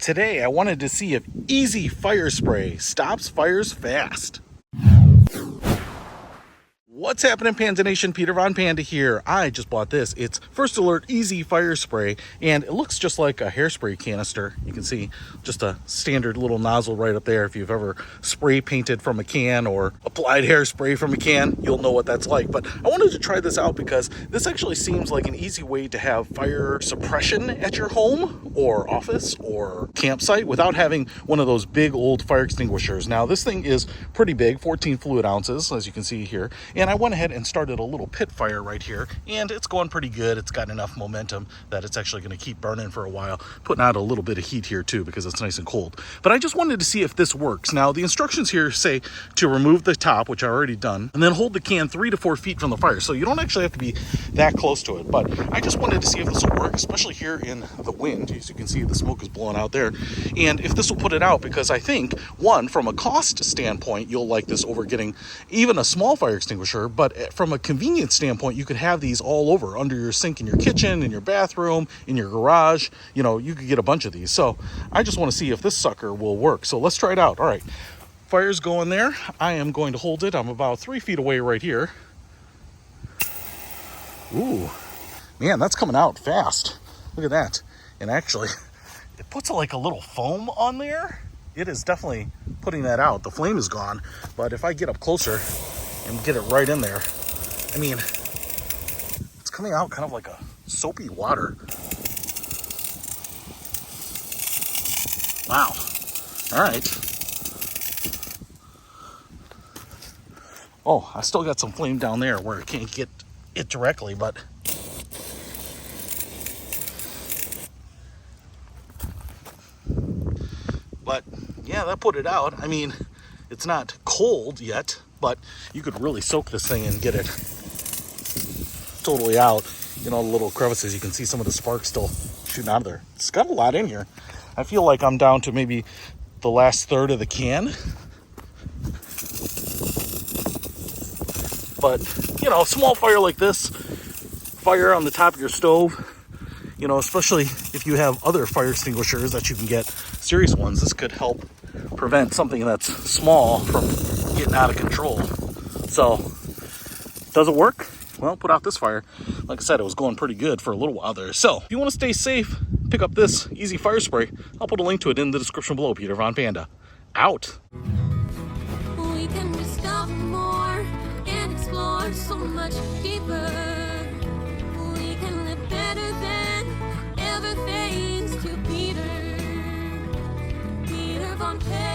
Today I wanted to see if easy fire spray stops fires fast. What's happening, Panda Nation? Peter Von Panda here. I just bought this. It's First Alert Easy Fire Spray, and it looks just like a hairspray canister. You can see just a standard little nozzle right up there. If you've ever spray painted from a can or applied hairspray from a can, you'll know what that's like. But I wanted to try this out because this actually seems like an easy way to have fire suppression at your home or office or campsite without having one of those big old fire extinguishers. Now, this thing is pretty big, 14 fluid ounces, as you can see here. And I went ahead and started a little pit fire right here, and it's going pretty good. It's got enough momentum that it's actually going to keep burning for a while, putting out a little bit of heat here too because it's nice and cold. But I just wanted to see if this works. Now, the instructions here say to remove the top, which I already done, and then hold the can 3 to 4 feet from the fire. So you don't actually have to be that close to it. But I just wanted to see if this will work, especially here in the wind. As you can see, the smoke is blowing out there. And if this will put it out, because I think, one, from a cost standpoint, you'll like this over getting even a small fire extinguisher. But from a convenience standpoint, you could have these all over, under your sink in your kitchen, in your bathroom, in your garage. You know, you could get a bunch of these. So I just want to see if this sucker will work. So let's try it out. All right, fire's going there. I am going to hold it. I'm about 3 feet away right here. Ooh, man, that's coming out fast. Look at that. And actually, it puts like a little foam on there. It is definitely putting that out. The flame is gone, but if I get up closer and get it right in there, I mean, it's coming out kind of like a soapy water. Wow. All right. Oh, I still got some flame down there where I can't get it directly, but yeah, that put it out. I mean, it's not cold yet, but you could really soak this thing and get it totally out. You know, the little crevices, you can see some of the sparks still shooting out of there. It's got a lot in here. I feel like I'm down to maybe the last third of the can. But, you know, small fire like this, fire on the top of your stove, you know, especially if you have other fire extinguishers that you can get, serious ones, this could help prevent something that's small from getting out of control. So, does it work? Well, put out this fire. Like I said, it was going pretty good for a little while there. So, if you want to stay safe, pick up this easy fire spray. I'll put a link to it in the description below. Peter Von Panda, out. We can discover more and explore so much deeper. We can live better than ever thanks to Peter Von Panda.